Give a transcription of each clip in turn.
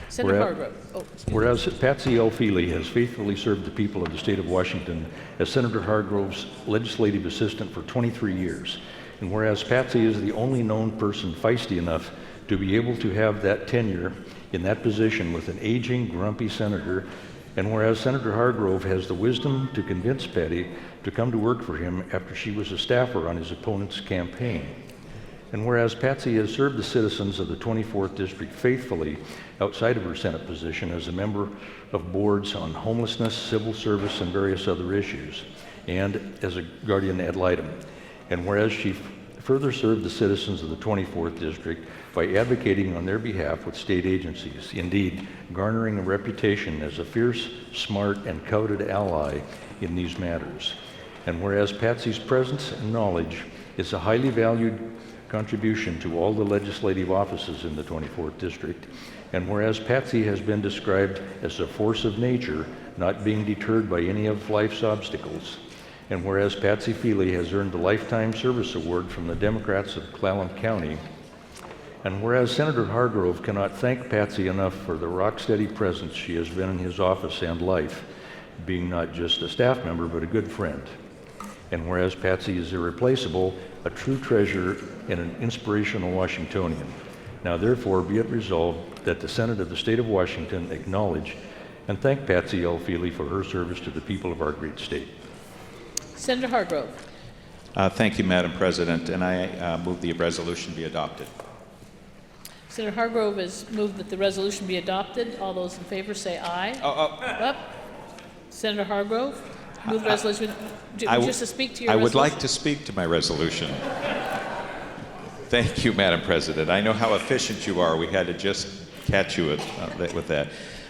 Senator Hargrove. Oh, Whereas Patsy Feeley has faithfully served the people of the state of Washington as Senator Hargrove's legislative assistant for 23 years, and whereas Patsy is the only known person feisty enough to be able to have that tenure in that position with an aging, grumpy senator, and whereas Senator Hargrove has the wisdom to convince Patty to come to work for him after she was a staffer on his opponent's campaign. And whereas Patsy has served the citizens of the 24th District faithfully outside of her Senate position as a member of boards on homelessness, civil service, and various other issues, and as a guardian ad litem. And whereas she further served the citizens of the 24th District by advocating on their behalf with state agencies, indeed garnering a reputation as a fierce, smart, and coveted ally in these matters. And whereas Patsy's presence and knowledge is a highly valued contribution to all the legislative offices in the 24th District, and whereas Patsy has been described as a force of nature, not being deterred by any of life's obstacles, and whereas Patsy Feeley has earned the Lifetime Service Award from the Democrats of Clallam County, and whereas Senator Hargrove cannot thank Patsy enough for the rock-steady presence she has been in his office and life, being not just a staff member but a good friend, and whereas Patsy is irreplaceable, a true treasure and an inspirational Washingtonian. Now therefore be it resolved that the Senate of the State of Washington acknowledge and thank Patsy L. Feeley for her service to the people of our great state. Senator Hargrove. Thank you, Madam President, and I move the resolution be adopted. Senator Hargrove has moved that the resolution be adopted. All those in favor say aye. Up. Senator Hargrove, move the resolution. Just to speak to your resolution. I would like to speak to my resolution. Thank you, Madam President. I know how efficient you are. We had to just catch you with that.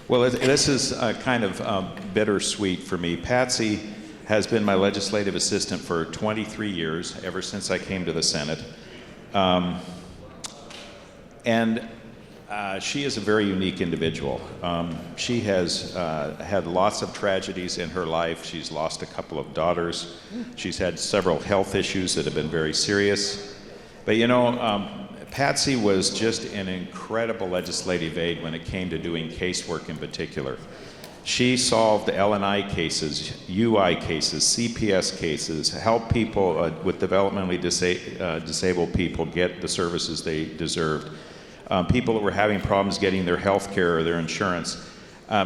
Well, this is kind of bittersweet for me. Patsy has been my legislative assistant for 23 years, ever since I came to the Senate. And she is a very unique individual. She has had lots of tragedies in her life. She's lost a couple of daughters. She's had several health issues that have been very serious. But you know, Patsy was just an incredible legislative aide when it came to doing casework in particular. She solved L&I cases, UI cases, CPS cases, helped people with developmentally disabled people get the services they deserved. People that were having problems getting their health care or their insurance.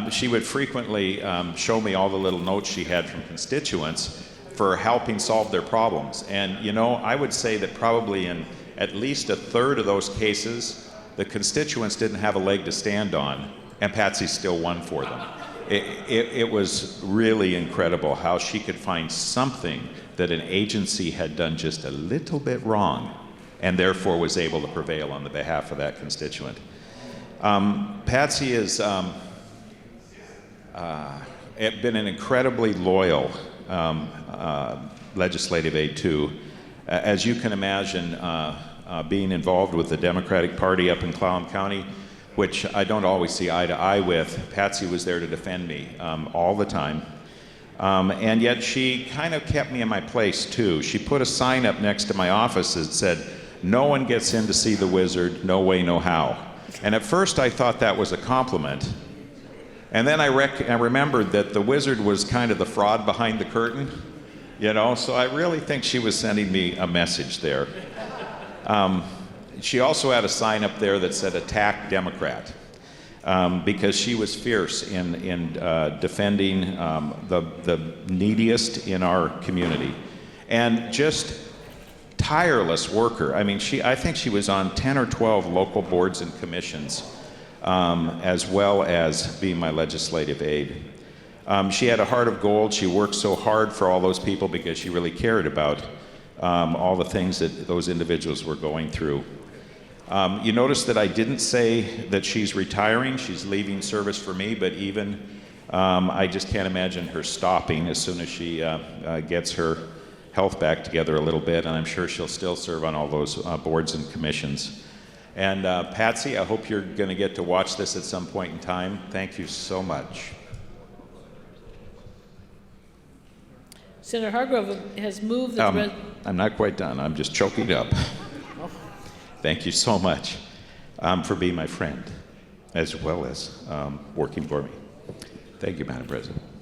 She would frequently show me all the little notes she had from constituents for helping solve their problems. And you know, I would say that probably in at least a third of those cases, the constituents didn't have a leg to stand on, and Patsy still won for them. It was really incredible how she could find something that an agency had done just a little bit wrong, and therefore was able to prevail on the behalf of that constituent. Patsy has been an incredibly loyal legislative aide too. As you can imagine, being involved with the Democratic Party up in Clallam County, which I don't always see eye to eye with, Patsy was there to defend me all the time. And yet she kind of kept me in my place too. She put a sign up next to my office that said, "No one gets in to see the wizard, no way, no how." And at first I thought that was a compliment. And then I remembered that the wizard was kind of the fraud behind the curtain, you know, so I really think she was sending me a message there. She also had a sign up there that said, "Attack Democrat," because she was fierce in defending the neediest in our community. And just tireless worker. I mean, I think she was on 10 or 12 local boards and commissions, as well as being my legislative aide. She had a heart of gold. She worked so hard for all those people because she really cared about all the things that those individuals were going through. You notice that I didn't say that she's retiring. She's leaving service for me, but even I just can't imagine her stopping as soon as she gets her health back together a little bit, and I'm sure she'll still serve on all those boards and commissions. And Patsy, I hope you're going to get to watch this at some point in time. Thank you so much. Senator Hargrove has moved that I'm not quite done. I'm just choking up. Thank you so much for being my friend. as well as working for me. Thank you, Madam President.